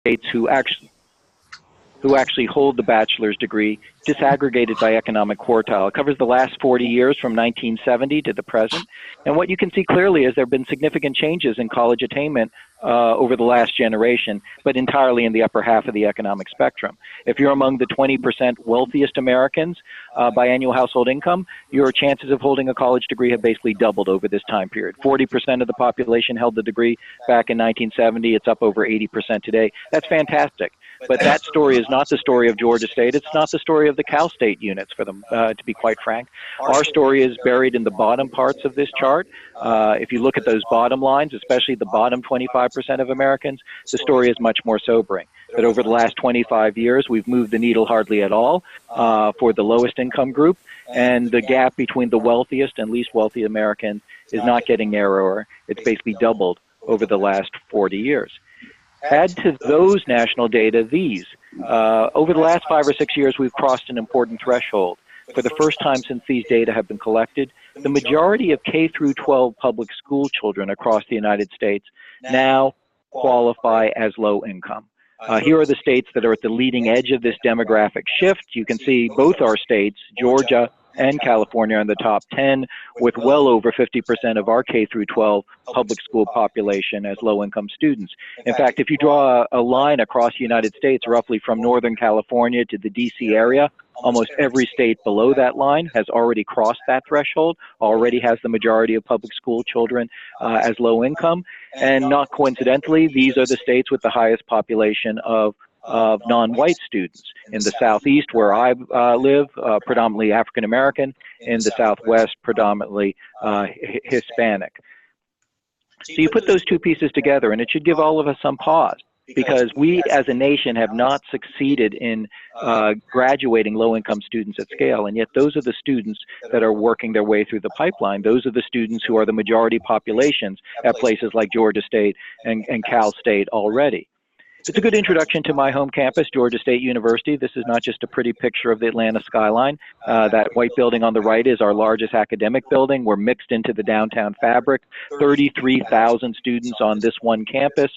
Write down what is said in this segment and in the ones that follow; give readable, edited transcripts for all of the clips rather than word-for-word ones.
states who actually hold the bachelor's degree, disaggregated by economic quartile. It covers the last 40 years from 1970 to the present. And what you can see clearly is there have been significant changes in college attainment over the last generation, but entirely in the upper half of the economic spectrum. If you're among the 20% wealthiest Americans by annual household income, your chances of holding a college degree have basically doubled over this time period. 40% of the population held the degree back in 1970. It's up over 80% today. That's fantastic. But that story is not the story of Georgia State. It's not the story of the Cal State units, for them, to be quite frank. Our story is buried in the bottom parts of this chart. If you look at those bottom lines, especially the bottom 25% of Americans, the story is much more sobering. That over the last 25 years, we've moved the needle hardly at all for the lowest income group, and the gap between the wealthiest and least wealthy Americans is not getting narrower. It's basically doubled over the last 40 years. Add to those national data these. Over the last 5 or 6 years, we've crossed an important threshold. For the first time since these data have been collected, the majority of K through 12 public school children across the United States now qualify as low income. Here are the states that are at the leading edge of this demographic shift. You can see both our states, Georgia and California, in the top 10, with well over 50% of our K through 12 public school population as low-income students. In fact, if you draw a line across the United States, roughly from Northern California to the DC area, almost every state below that line has already crossed that threshold, already has the majority of public school children as low income. And not coincidentally, these are the states with the highest population of non-white students. In the Southeast, where I live, predominantly African American. In the Southwest, predominantly Hispanic. So you put those two pieces together, and it should give all of us some pause, because we as a nation have not succeeded in graduating low-income students at scale, and yet those are the students that are working their way through the pipeline. Those are the students who are the majority populations at places like Georgia State and Cal State already. It's a good introduction to my home campus, Georgia State University. This is not just a pretty picture of the Atlanta skyline. That white building on the right is our largest academic building. We're mixed into the downtown fabric. 33,000 students on this one campus,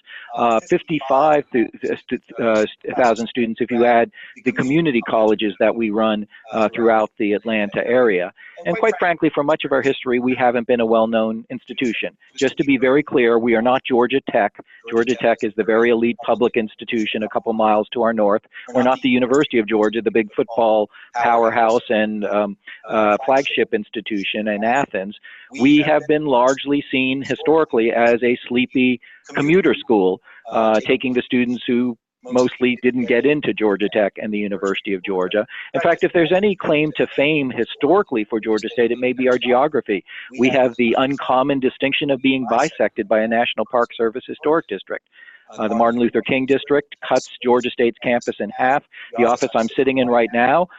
55,000 students if you add the community colleges that we run throughout the Atlanta area. And quite frankly, for much of our history, we haven't been a well-known institution. Just to be very clear, we are not Georgia Tech. Georgia Tech is the very elite public institution a couple miles to our north. We're not the University of Georgia, the big football powerhouse and flagship institution in Athens. We have been largely seen historically as a sleepy commuter school, taking the students who mostly didn't get into Georgia Tech and the University of Georgia. In fact, if there's any claim to fame historically for Georgia State, it may be our geography. We have the uncommon distinction of being bisected by a National Park Service historic district. The Martin Luther King District cuts Georgia State's campus in half. The office I'm sitting in right now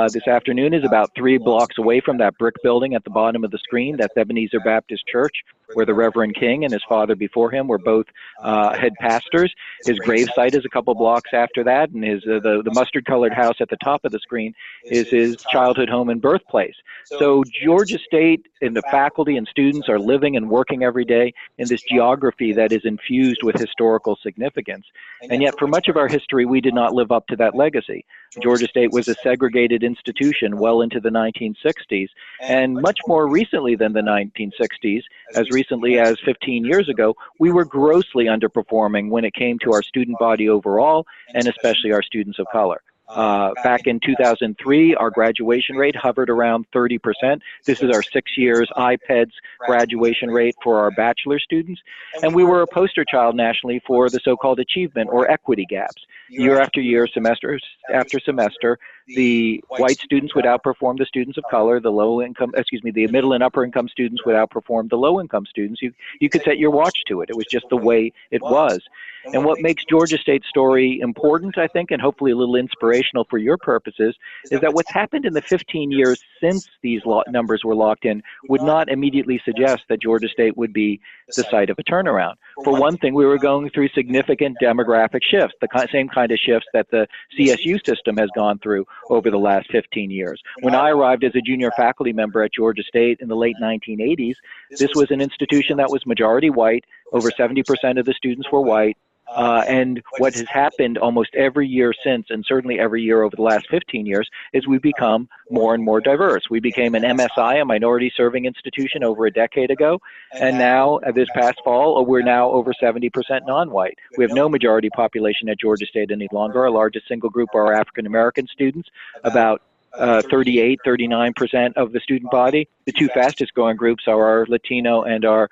this afternoon is about 3 blocks away from that brick building at the bottom of the screen. That's Ebenezer Baptist Church, where the Reverend King and his father before him were both head pastors. His gravesite is a couple blocks after that, and the mustard-colored house at the top of the screen is his childhood home and birthplace. So Georgia State and the faculty and students are living and working every day in this geography that is infused with historical significance. And yet for much of our history, we did not live up to that legacy. Georgia State was a segregated institution well into the 1960s, and much more recently than the 1960s, as recently as 15 years ago, we were grossly underperforming when it came to our student body overall, and especially our students of color. Back in 2003, our graduation rate hovered around 30%. This is our 6 years IPEDS graduation rate for our bachelor students. And we were a poster child nationally for the so-called achievement or equity gaps. Year after year, semester after semester, the white students would outperform the students of color, the middle and upper income students would outperform the low income students. You could set your watch to it. It was just the way it was. And what makes Georgia State's story important, I think, and hopefully a little inspirational for your purposes, is that what's happened in the 15 years since these numbers were locked in would not immediately suggest that Georgia State would be the site of a turnaround. For one thing, we were going through significant demographic shifts, the same kind of shifts that the CSU system has gone through over the last 15 years. When I arrived as a junior faculty member at Georgia State in the late 1980s, this was an institution that was majority white. Over 70% of the students were white. And what has happened almost every year since, and certainly every year over the last 15 years, is we've become more and more diverse. We became an MSI, a minority serving institution, over a decade ago. And now, this past fall, we're now over 70% non-white. We have no majority population at Georgia State any longer. Our largest single group are African American students, about 38, 39% of the student body. The two fastest growing groups are our Latino and our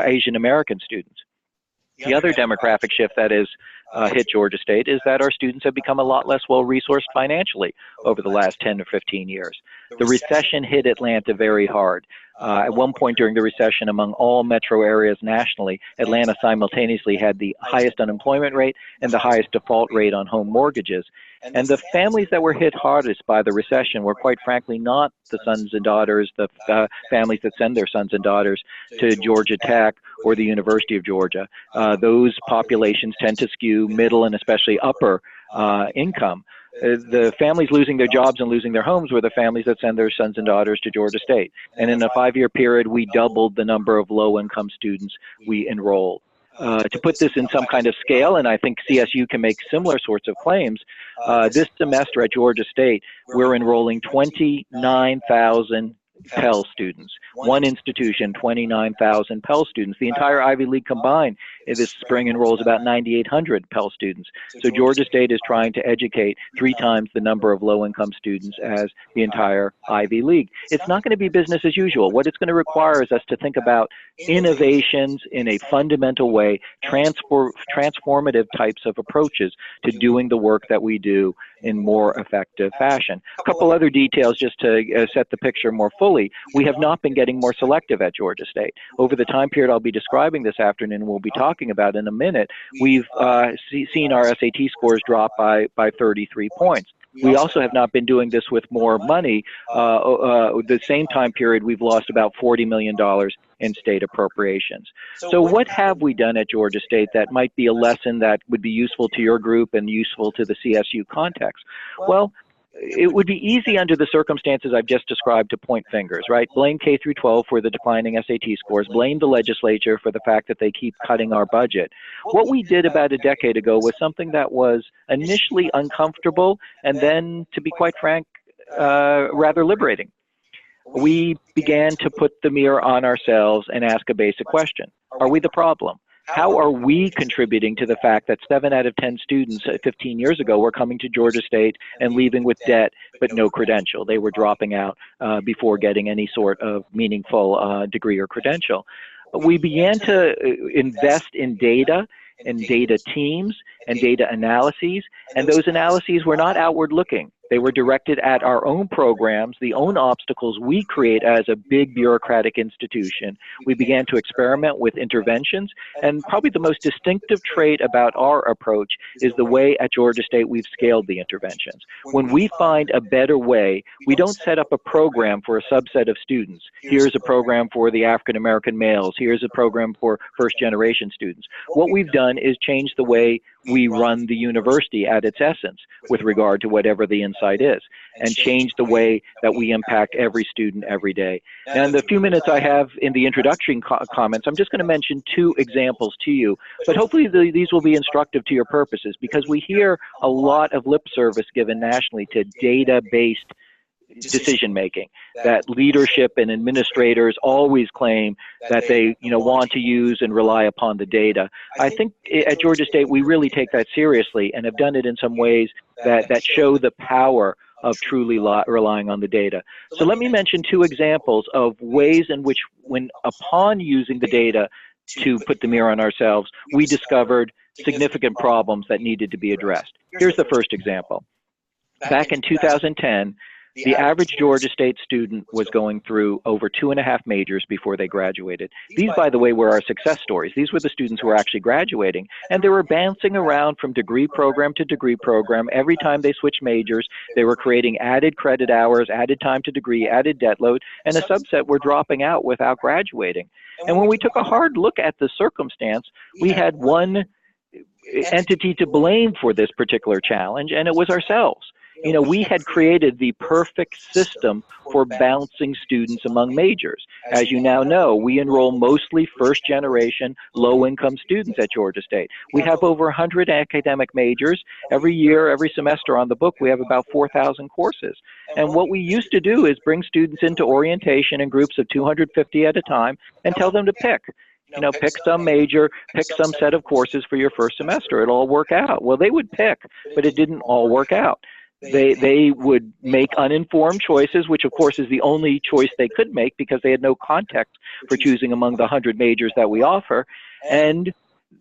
Asian American students. The other demographic shift that has hit Georgia State is that our students have become a lot less well-resourced financially over the last 10 to 15 years. The recession hit Atlanta very hard. At one point during the recession, among all metro areas nationally, Atlanta simultaneously had the highest unemployment rate and the highest default rate on home mortgages. And the families that were hit hardest by the recession were, quite frankly, not the sons and daughters, the families that send their sons and daughters to Georgia Tech or the University of Georgia. Those populations tend to skew middle and especially upper income. The families losing their jobs and losing their homes were the families that send their sons and daughters to Georgia State. And in a 5-year period, we doubled the number of low-income students we enrolled. To put this in some kind of scale, and I think CSU can make similar sorts of claims, this semester at Georgia State, we're enrolling 29,000 Pell students. One institution, 29,000 Pell students. The entire Ivy League combined this spring enrolls about 9,800 Pell students. So Georgia State is trying to educate 3 times the number of low-income students as the entire Ivy League. It's not going to be business as usual. What it's going to require is us to think about innovations in a fundamental way, transformative types of approaches to doing the work that we do in more effective fashion. A couple other details just to set the picture more fully. We have not been getting more selective at Georgia State. Over the time period I'll be describing this afternoon and we'll be talking about in a minute, we've seen our SAT scores drop by 33 points. We also have not been doing this with more money. The same time period, we've lost about $40 million in state appropriations. So what have we done at Georgia State that might be a lesson that would be useful to your group and useful to the CSU context? Well, it would be easy under the circumstances I've just described to point fingers, right? Blame K through 12 for the declining SAT scores, blame the legislature for the fact that they keep cutting our budget. What we did about a decade ago was something that was initially uncomfortable and then, to be quite frank, rather liberating. We began to put the mirror on ourselves and ask a basic question. Are we the problem? How are we contributing to the fact that 7 out of 10 students 15 years ago were coming to Georgia State and leaving with debt but no credential? They were dropping out before getting any sort of meaningful degree or credential. We began to invest in data and data teams and data analyses, and those analyses were not outward looking. They were directed at our own programs, the own obstacles we create as a big bureaucratic institution. We began to experiment with interventions, and probably the most distinctive trait about our approach is the way at Georgia State we've scaled the interventions. When we find a better way, we don't set up a program for a subset of students. Here's a program for the African American males. Here's a program for first-generation students. What we've done is change the way we run the university at its essence with regard to whatever the insight is, and change the way that we impact every student every day. And the few minutes I have in the introductory comments, I'm just going to mention 2 examples to you, but hopefully these will be instructive to your purposes, because we hear a lot of lip service given nationally to data-based decision-making, that leadership and administrators always claim that they want to use and rely upon the data. I think at Georgia State we really take that seriously and have done it in some ways that show the power of truly relying on the data. So let me mention 2 examples of ways in which, when upon using the data to put the mirror on ourselves, we discovered significant problems that needed to be addressed. Here's the first example. Back in 2010, the average Georgia State student was going through over 2.5 majors before they graduated. These, by the way, were our success stories. These were the students who were actually graduating, and they were bouncing around from degree program to degree program. Every time they switched majors, they were creating added credit hours, added time to degree, added debt load, and a subset were dropping out without graduating. And when we took a hard look at the circumstance, we had one entity to blame for this particular challenge, and it was ourselves. we had created the perfect system for bouncing students among majors. As you now know, we enroll mostly first-generation, low-income students at Georgia State. We have over 100 academic majors. Every year, every semester on the book, we have about 4,000 courses. And what we used to do is bring students into orientation in groups of 250 at a time and tell them to pick. Pick some major, pick some set of courses for your first semester. It'll all work out. Well, they would pick, but it didn't all work out. They would make uninformed choices, which of course is the only choice they could make because they had no context for choosing among the 100 majors that we offer. And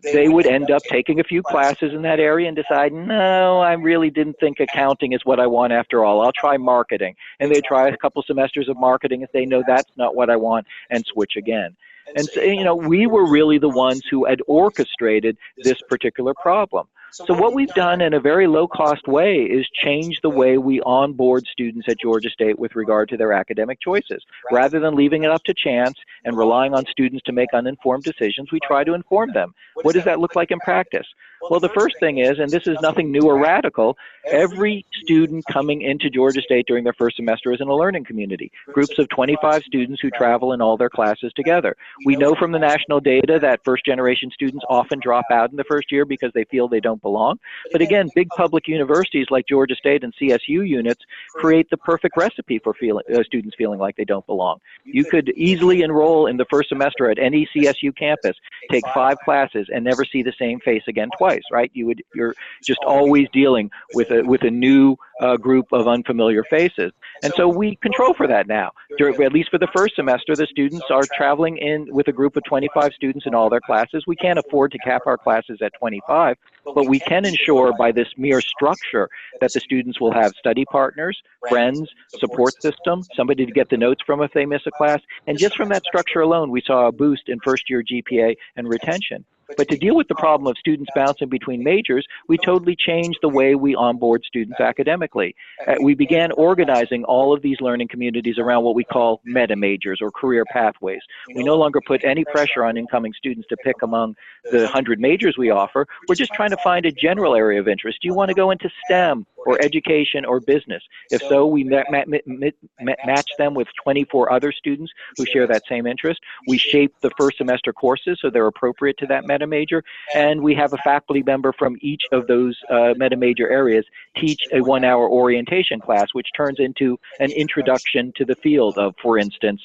they would end up taking a few classes in that area and decide, no, I really didn't think accounting is what I want after all. I'll try marketing. And they try a couple semesters of marketing and say, no, that's not what I want, and switch again. And so, we were really the ones who had orchestrated this particular problem. So what we've done in a very low-cost way is change the way we onboard students at Georgia State with regard to their academic choices. Rather than leaving it up to chance and relying on students to make uninformed decisions, we try to inform them. What does that look like in practice? Well, the first thing is, and this is nothing new or radical, every student coming into Georgia State during their first semester is in a learning community, groups of 25 students who travel in all their classes together. We know from the national data that first-generation students often drop out in the first year because they feel they don't belong. But again, big public universities like Georgia State and CSU units create the perfect recipe for students feeling like they don't belong. You could easily enroll in the first semester at any CSU campus, take 5 classes, and never see the same face again twice. Right? You're just always dealing with a new group of unfamiliar faces. And so we control for that now. At least for the first semester, the students are traveling in with a group of 25 students in all their classes. We can't afford to cap our classes at 25, but we can ensure by this mere structure that the students will have study partners, friends, support system, somebody to get the notes from if they miss a class. And just from that structure alone, we saw a boost in first-year GPA and retention. But to deal with the problem of students bouncing between majors, we totally changed the way we onboard students academically. We began organizing all of these learning communities around what we call meta majors or career pathways. We no longer put any pressure on incoming students to pick among the 100 majors we offer. We're just trying to find a general area of interest. Do you want to go into STEM or education or business? If so, we match them with 24 other students who share that same interest. We shape the first semester courses so they're appropriate to that meta major, and we have a faculty member from each of those meta major areas teach a 1-hour orientation class, which turns into an introduction to the field of, for instance,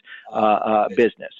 business.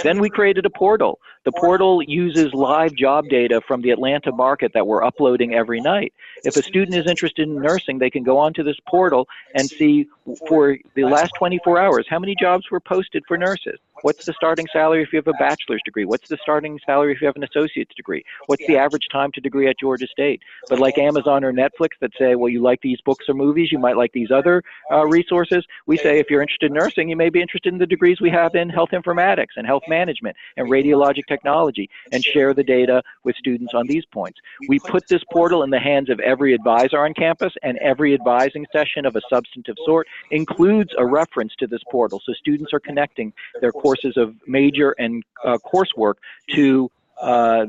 Then we created a portal. The portal uses live job data from the Atlanta market that we're uploading every night. If a student is interested in nursing, they can go onto this portal and see for the last 24 hours how many jobs were posted for nurses. What's the starting salary if you have a bachelor's degree? What's the starting salary if you have an associate's degree? What's the average time to degree at Georgia State? But like Amazon or Netflix that say, well, you like these books or movies, you might like these other resources. We say if you're interested in nursing, you may be interested in the degrees we have in health informatics and health management and radiologic technology, and share the data with students on these points. We put this portal in the hands of every advisor on campus, and every advising session of a substantive sort includes a reference to this portal. So students are connecting their courses of major and coursework to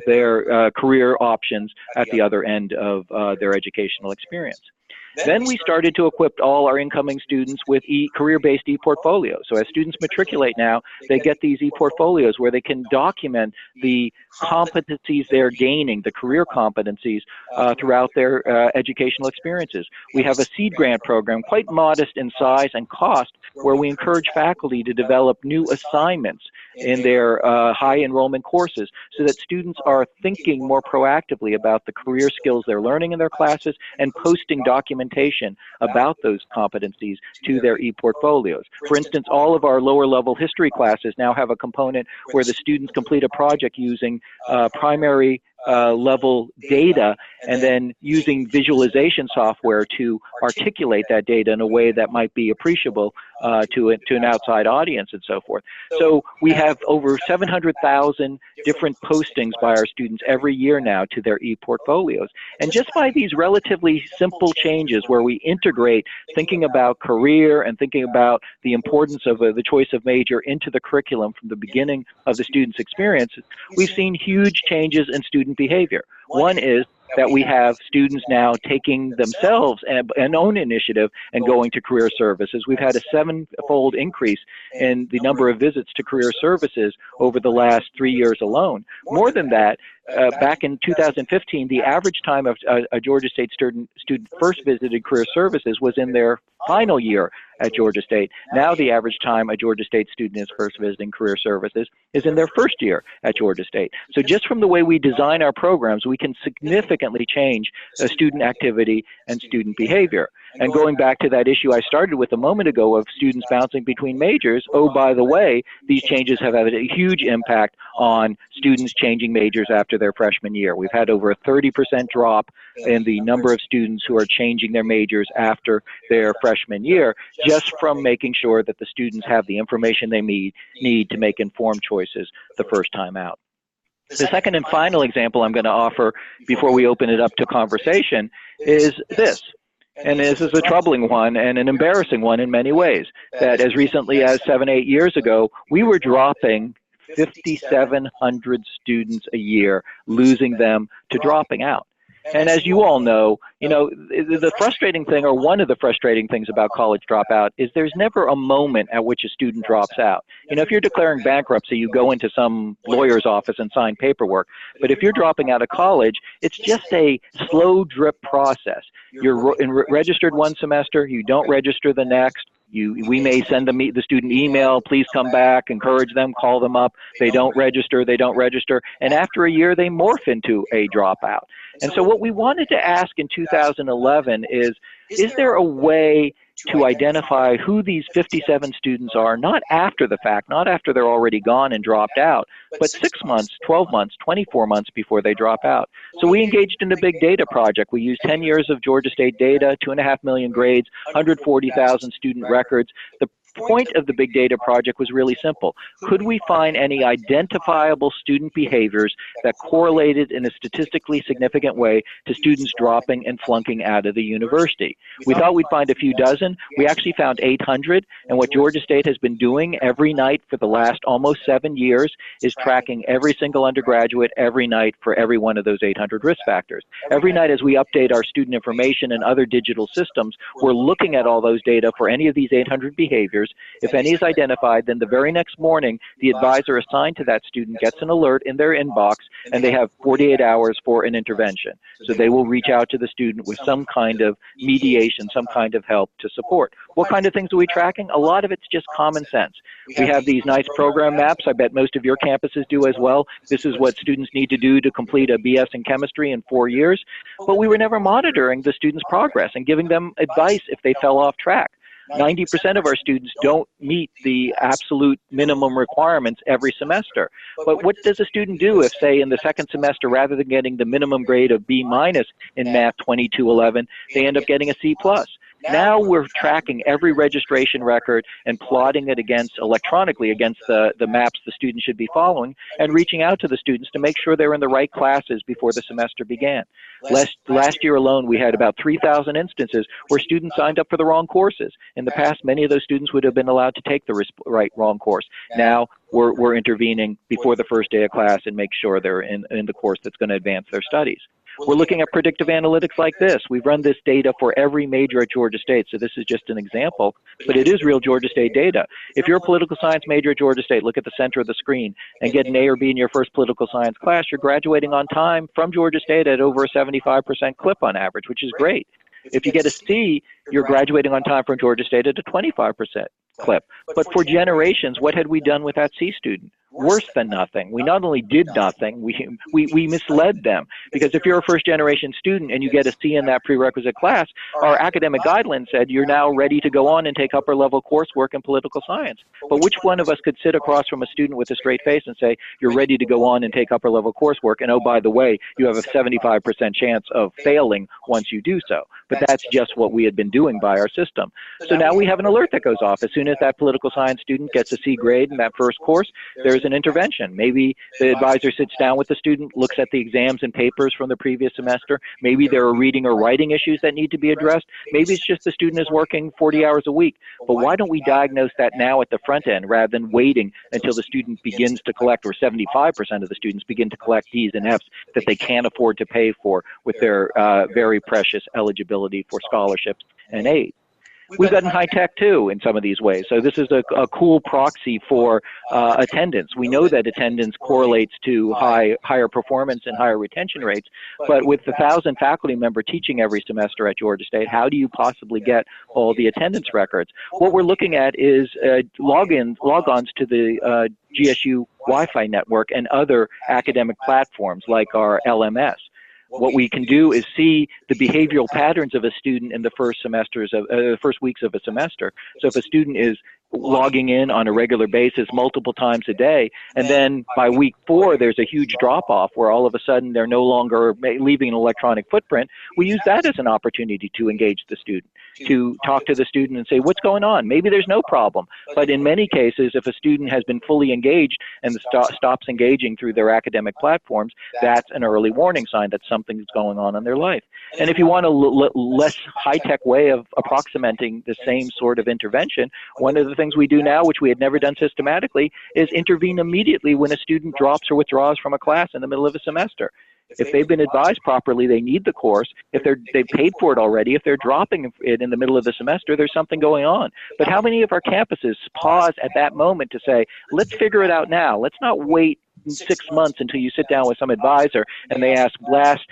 their career options at the other end of their educational experience. Then we started to equip all our incoming students with career-based ePortfolios. So as students matriculate now, they get these ePortfolios where they can document the competencies they're gaining, the career competencies throughout their educational experiences. We have a seed grant program, quite modest in size and cost, where we encourage faculty to develop new assignments in their high enrollment courses so that students are thinking more proactively about the career skills they're learning in their classes and posting documentation about those competencies to their ePortfolios. For instance, all of our lower level history classes now have a component where the students complete a project using primary level data and then using visualization software to articulate that data in a way that might be appreciable to an outside audience and so forth. So we have over 700,000 different postings by our students every year now to their ePortfolios. And just by these relatively simple changes where we integrate thinking about career and thinking about the importance of the choice of major into the curriculum from the beginning of the student's experience, we've seen huge changes in student behavior. One is that we have students now taking themselves an own initiative and going to career services. We've had a 7-fold increase in the number of visits to career services over the last 3 years alone. More than that, back in 2015, the average time of a Georgia State student first visited career services was in their final year at Georgia State. Now the average time a Georgia State student is first visiting career services is in their first year at Georgia State. So just from the way we design our programs, we can significantly change student activity and student behavior. And going back to that issue I started with a moment ago of students bouncing between majors, oh, by the way, these changes have had a huge impact on students changing majors after their freshman year. We've had over a 30% drop in the number of students who are changing their majors after their freshman year, just from making sure that the students have the information they need to make informed choices the first time out. The second and final example I'm going to offer before we open it up to conversation is this. And this is a troubling one and an embarrassing one in many ways, that as recently as 7-8 years ago, we were dropping 5,700 students a year, losing them to dropping out. And as you all know, the frustrating thing, or one of the frustrating things about college dropout, is there's never a moment at which a student drops out. If you're declaring bankruptcy, you go into some lawyer's office and sign paperwork. But if you're dropping out of college, it's just a slow drip process. You're registered one semester, you don't register the next. We may send the student email, please come back, encourage them, call them up. They don't register, and after a year, they morph into a dropout. And so what we wanted to ask in 2011 is there a way to identify who these 57 students are, not after the fact, not after they're already gone and dropped out, but 6 months, 12 months, 24 months before they drop out. So we engaged in a big data project. We used 10 years of Georgia State data, 2.5 million grades, 140,000 student records. The point of the big data project was really simple. Could we find any identifiable student behaviors that correlated in a statistically significant way to students dropping and flunking out of the university? We thought we'd find a few dozen. We actually found 800, and what Georgia State has been doing every night for the last almost 7 years is tracking every single undergraduate every night for every one of those 800 risk factors. Every night as we update our student information and other digital systems, we're looking at all those data for any of these 800 behaviors. If any is identified, then the very next morning, the advisor assigned to that student gets an alert in their inbox, and they have 48 hours for an intervention. So they will reach out to the student with some kind of mediation, some kind of help to support. What kind of things are we tracking? A lot of it's just common sense. We have these nice program maps. I bet most of your campuses do as well. This is what students need to do to complete a BS in chemistry in 4 years. But we were never monitoring the students' progress and giving them advice if they fell off track. 90% of our students don't meet the absolute minimum requirements every semester. But what does a student do if, say, in the second semester, rather than getting the minimum grade of B- in Math 2211, they end up getting a C+? Now we're tracking every registration record and plotting it electronically against the maps the student should be following, and reaching out to the students to make sure they're in the right classes before the semester began. Last year alone, we had about 3,000 instances where students signed up for the wrong courses. In the past, many of those students would have been allowed to take the wrong course. Now we're intervening before the first day of class and make sure they're in the course that's going to advance their studies. We're looking at predictive analytics like this. We've run this data for every major at Georgia State, so this is just an example, but it is real Georgia State data. If you're a political science major at Georgia State, look at the center of the screen and get an A or B in your first political science class, you're graduating on time from Georgia State at over a 75% clip on average, which is great. If you get a C, you're graduating on time from Georgia State at a 25% clip. But for generations, what had we done with that C student? Worse than nothing. We not only did nothing, we misled them. Because if you're a first-generation student and you get a C in that prerequisite class, our academic guidelines said you're now ready to go on and take upper-level coursework in political science. But which one of us could sit across from a student with a straight face and say, you're ready to go on and take upper-level coursework, and oh, by the way, you have a 75% chance of failing once you do so? but that's just what we had been doing by our system. So now we have an alert that goes off. As soon as that political science student gets a C grade in that first course, there's an intervention. Maybe the advisor sits down with the student, looks at the exams and papers from the previous semester. Maybe there are reading or writing issues that need to be addressed. Maybe it's just the student is working 40 hours a week. But why don't we diagnose that now at the front end rather than waiting until the student begins to collect, or 75% of the students begin to collect D's and F's that they can't afford to pay for with their very precious eligibility for scholarships and aid. We've gotten high tech too in some of these ways. So this is a cool proxy for attendance. We know that attendance correlates to higher performance and higher retention rates, but with 1,000 faculty member teaching every semester at Georgia State, how do you possibly get all the attendance records? What we're looking at is logons to the GSU Wi-Fi network and other academic platforms like our LMS. What we can do is see the behavioral patterns of a student in the first weeks of a semester. So if a student is logging in on a regular basis multiple times a day, and then by week 4 there's a huge drop-off where all of a sudden they're no longer leaving an electronic footprint, we use that as an opportunity to engage the student, to talk to the student and say, what's going on? Maybe there's no problem, but in many cases, if a student has been fully engaged and stops engaging through their academic platforms, that's an early warning sign that something's going on in their life. And if you want a less high-tech way of approximating the same sort of intervention, one of the things we do now, which we had never done systematically, is intervene immediately when a student drops or withdraws from a class in the middle of a semester. If they've been advised properly, they need the course. If they've paid for it already, if they're dropping it in the middle of the semester, there's something going on. But how many of our campuses pause at that moment to say, let's figure it out now. Let's not wait 6 months until you sit down with some advisor and they ask, last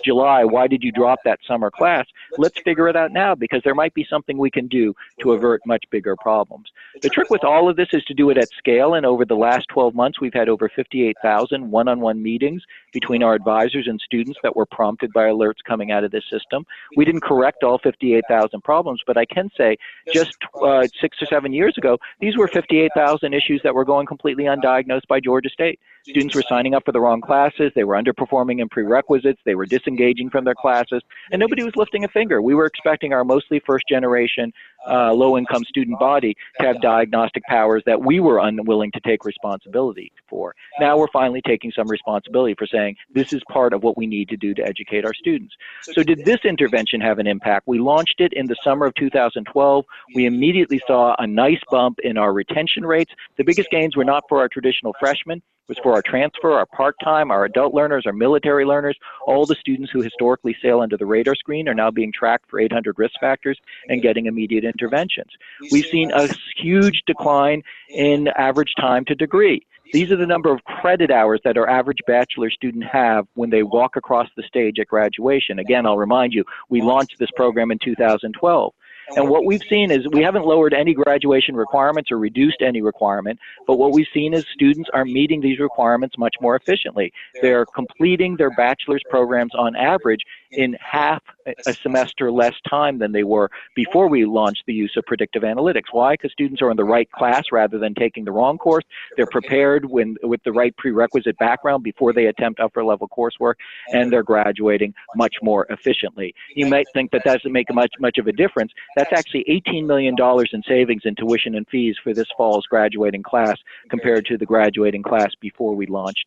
July, why did you drop that summer class? Let's figure it out now, because there might be something we can do to avert much bigger problems. The trick with all of this is to do it at scale, and over the last 12 months, we've had over 58,000 one-on-one meetings between our advisors and students that were prompted by alerts coming out of this system. We didn't correct all 58,000 problems, but I can say just 6 or 7 years ago, these were 58,000 issues that were going completely undiagnosed by Georgia State. Students were signing up for the wrong classes, they were underperforming in prerequisites, they were disengaging from their classes, and nobody was lifting a finger. We were expecting our mostly first-generation, low-income student body to have diagnostic powers that we were unwilling to take responsibility for. Now we're finally taking some responsibility for saying this is part of what we need to do to educate our students. So did this intervention have an impact? We launched it in the summer of 2012. We immediately saw a nice bump in our retention rates. The biggest gains were not for our traditional freshmen. It was for our transfer, our part-time, our adult learners, our military learners. All the students who historically sail under the radar screen are now being tracked for 800 risk factors and getting immediate interventions. We've seen a huge decline in average time to degree. These are the number of credit hours that our average bachelor student have when they walk across the stage at graduation. Again, I'll remind you, we launched this program in 2012. And what we've seen is we haven't lowered any graduation requirements or reduced any requirement, but what we've seen is students are meeting these requirements much more efficiently. They're completing their bachelor's programs on average in half a semester less time than they were before we launched the use of predictive analytics. Why? Because students are in the right class rather than taking the wrong course. They're prepared with the right prerequisite background before they attempt upper level coursework, and they're graduating much more efficiently. You might think that doesn't make much of a difference. That's actually $18 million in savings in tuition and fees for this fall's graduating class compared to the graduating class before we launched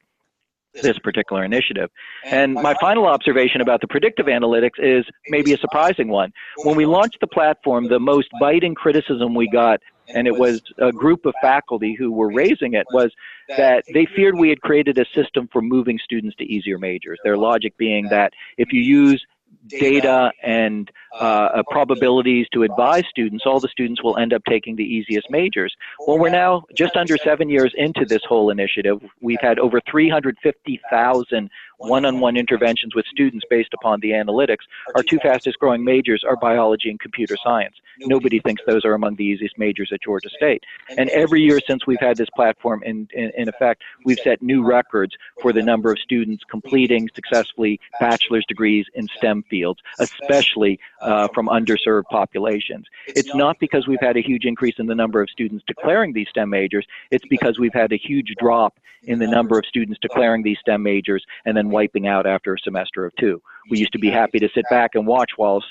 this particular initiative. And my final observation about the predictive analytics is maybe a surprising one. When we launched the platform, the most biting criticism we got, and it was a group of faculty who were raising it, was that they feared we had created a system for moving students to easier majors. Their logic being that if you use data and probabilities to advise students, all the students will end up taking the easiest majors. Well, we're now just under 7 years into this whole initiative. We've had over 350,000 one-on-one interventions with students based upon the analytics. Our two fastest growing majors are biology and computer science. Nobody thinks those are among the easiest majors at Georgia State. And every year since we've had this platform in effect, we've set new records for the number of students completing successfully bachelor's degrees in STEM fields, especially from underserved populations. It's not because we've had a huge increase in the number of students declaring these STEM majors, it's because we've had a huge drop in the number of students declaring these STEM majors and then then wiping out after a semester of 2. We used to be happy to sit back and watch while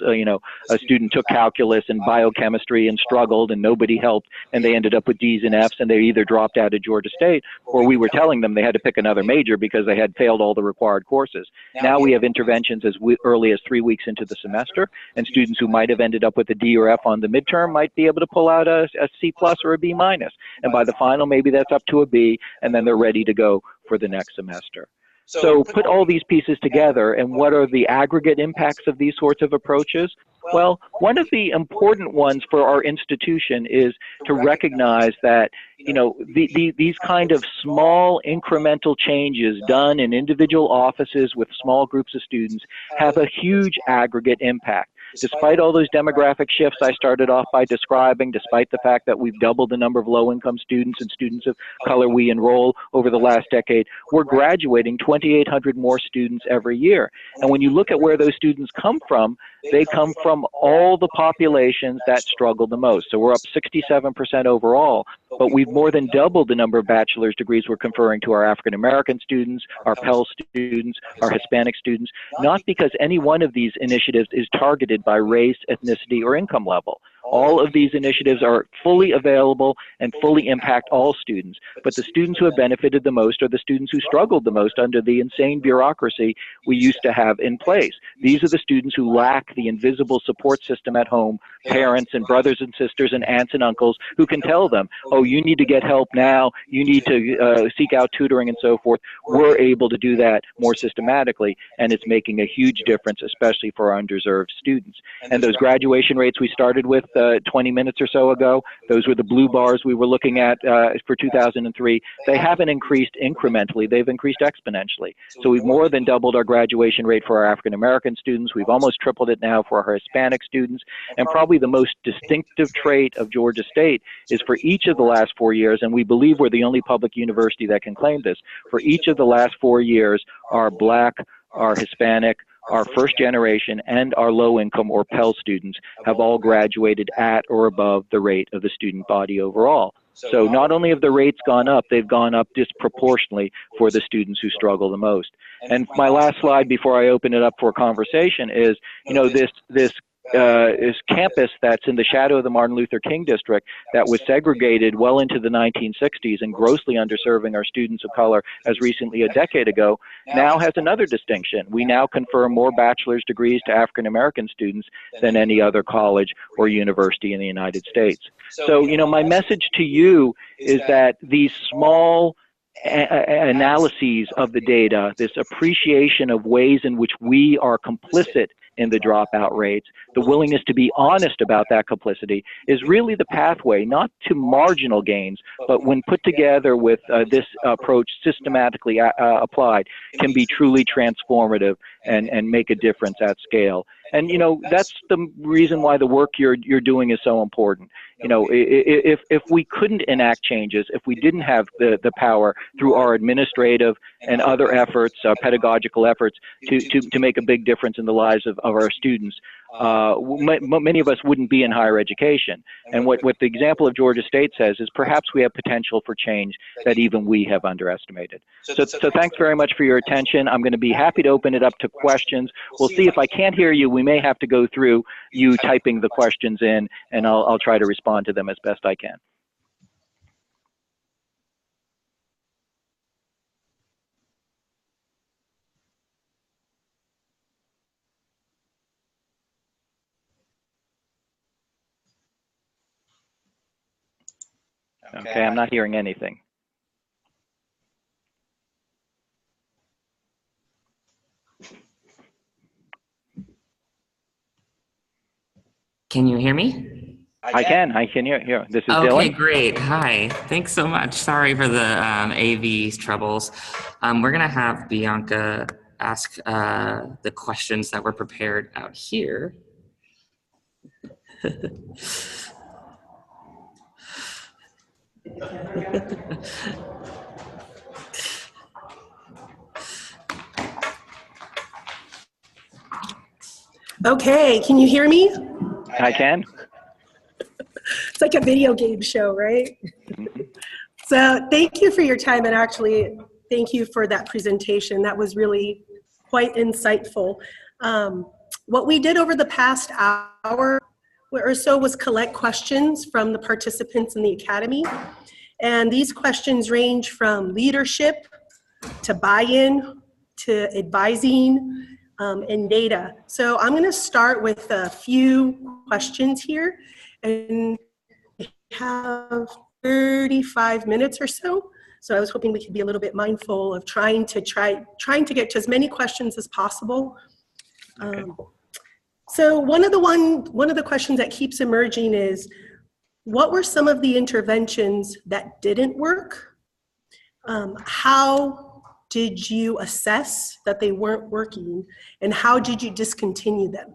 a student took calculus and biochemistry and struggled and nobody helped, and they ended up with D's and F's, and they either dropped out of Georgia State or we were telling them they had to pick another major because they had failed all the required courses. Now we have interventions as early as 3 weeks into the semester, and students who might have ended up with a D or F on the midterm might be able to pull out a C+ or a B-. And by the final, maybe that's up to a B, and then they're ready to go for the next semester. So put all these pieces together, and what are the aggregate impacts of these sorts of approaches? Well, one of the important ones for our institution is to recognize that, these kind of small incremental changes done in individual offices with small groups of students have a huge aggregate impact. Despite all those demographic shifts I started off by describing, despite the fact that we've doubled the number of low-income students and students of color we enroll over the last decade, we're graduating 2,800 more students every year. And when you look at where those students come from, they come from all the populations that struggle the most. So we're up 67% overall, but we've more than doubled the number of bachelor's degrees we're conferring to our African-American students, our Pell students, our Hispanic students, not because any one of these initiatives is targeted by race, ethnicity, or income level. All of these initiatives are fully available and fully impact all students. But the students who have benefited the most are the students who struggled the most under the insane bureaucracy we used to have in place. These are the students who lack the invisible support system at home, parents and brothers and sisters and aunts and uncles who can tell them, oh, you need to get help now, you need to seek out tutoring and so forth. We're able to do that more systematically, and it's making a huge difference, especially for our undeserved students. And those graduation rates we started with 20 minutes or so ago, those were the blue bars we were looking at for 2003. They haven't increased incrementally, they've increased exponentially. So we've more than doubled our graduation rate for our African American students. We've almost tripled it now for our Hispanic students. And probably the most distinctive trait of Georgia State is for each of the last 4 years, and we believe we're the only public university that can claim this, for each of the last 4 years, our Black, our Hispanic, our first generation, and our low-income or Pell students have all graduated at or above the rate of the student body overall. So not only have the rates gone up, they've gone up disproportionately for the students who struggle the most. And my last slide before I open it up for conversation is, this campus that's in the shadow of the Martin Luther King district that was segregated well into the 1960s and grossly underserving our students of color as recently a decade ago, now has another distinction. We now confer more bachelor's degrees to African American students than any other college or university in the United States. So, my message to you is that these small analyses of the data, this appreciation of ways in which we are complicit in the dropout rates, the willingness to be honest about that complicity is really the pathway, not to marginal gains, but when put together with this approach systematically applied, can be truly transformative and make a difference at scale. And, that's the reason why the work you're doing is so important. If we couldn't enact changes, if we didn't have the power through our administrative and other efforts, pedagogical efforts to make a big difference in the lives of our students, many of us wouldn't be in higher education. And what the example of Georgia State says is perhaps we have potential for change that even we have underestimated. So thanks very much for your attention. I'm going to be happy to open it up to questions. We'll see if I can't hear you. We may have to go through you typing the questions in, and I'll try to respond to them as best I can. Okay, I'm not hearing anything. Can you hear me? I can hear. This is Dylan. Okay, great. Hi. Thanks so much. Sorry for the AV troubles. We're going to have Bianca ask the questions that were prepared out here. Okay, can you hear me? I can. It's like a video game show, right? So thank you for your time, and actually thank you for that presentation. That was really quite insightful. What we did over the past hour or so was collect questions from the participants in the academy. And these questions range from leadership to buy-in to advising and data. So I'm going to start with a few questions here, and we have 35 minutes or so. So I was hoping we could be a little bit mindful of trying to get to as many questions as possible. Okay. So one of the questions that keeps emerging is, what were some of the interventions that didn't work? How did you assess that they weren't working, and how did you discontinue them?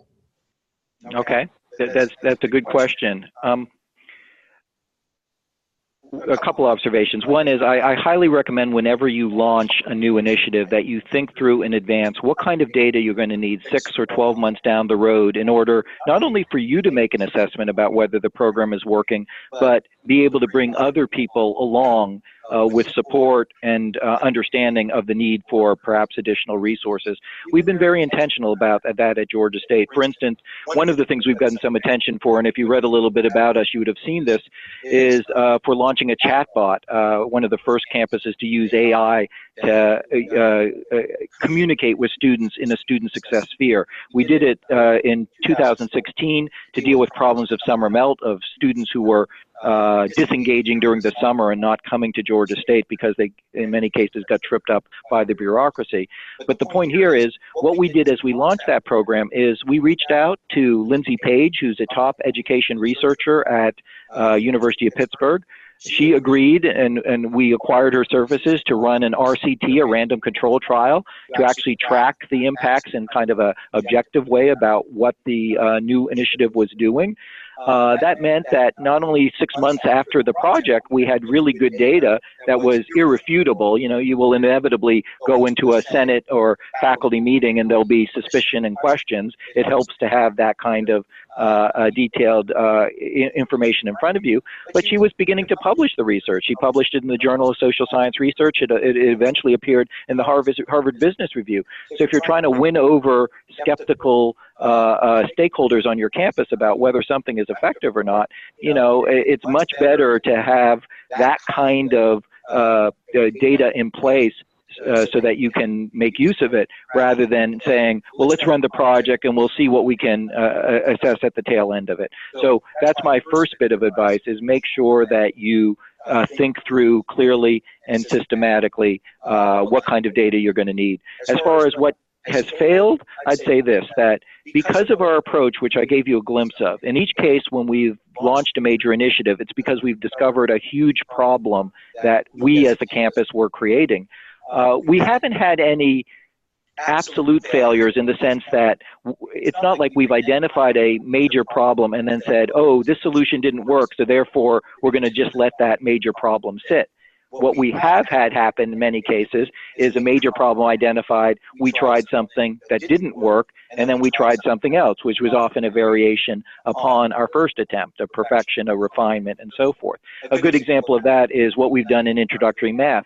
Okay, that's a good question. A couple observations. One is I highly recommend whenever you launch a new initiative that you think through in advance what kind of data you're going to need 6 or 12 months down the road in order not only for you to make an assessment about whether the program is working, but be able to bring other people along with support and understanding of the need for perhaps additional resources. We've been very intentional about that at Georgia State. For instance, one of the things we've gotten some attention for, and if you read a little bit about us, you would have seen this, is for launching a chatbot, one of the first campuses to use AI to communicate with students in a student success sphere. We did it in 2016 to deal with problems of summer melt, of students who were disengaging during the summer and not coming to Georgia State because they, in many cases, got tripped up by the bureaucracy. But the point here is, what we did as we launched that program is we reached out to Lindsay Page, who's a top education researcher at University of Pittsburgh. She agreed, and we acquired her services to run an RCT, a random control trial, to actually track the impacts in kind of a objective way about what the new initiative was doing. That meant that not only 6 months after the project, we had really good data that was irrefutable. You know, you will inevitably go into a Senate or faculty meeting and there'll be suspicion and questions. It helps to have that kind of detailed information in front of you. But she was beginning to publish the research. She published it in the Journal of Social Science Research. It eventually appeared in the Harvard Business Review. So if you're trying to win over skeptical stakeholders on your campus about whether something is effective or not, you know, it's much better to have that kind of data in place so that you can make use of it, rather than saying, well, let's run the project and we'll see what we can assess at the tail end of it. So that's my first bit of advice, is make sure that you think through clearly and systematically what kind of data you're going to need. As far as what has failed, I'd say this, that because of our approach, which I gave you a glimpse of, in each case when we've launched a major initiative, it's because we've discovered a huge problem that we as a campus were creating. We haven't had any absolute failures in the sense that it's not like we've identified a major problem and then said, oh, this solution didn't work, so therefore we're going to just let that major problem sit. What we have had happen in many cases is a major problem identified, we tried something that didn't work, and then we tried something else, which was often a variation upon our first attempt, a perfection, a refinement, and so forth. A good example of that is what we've done in introductory math.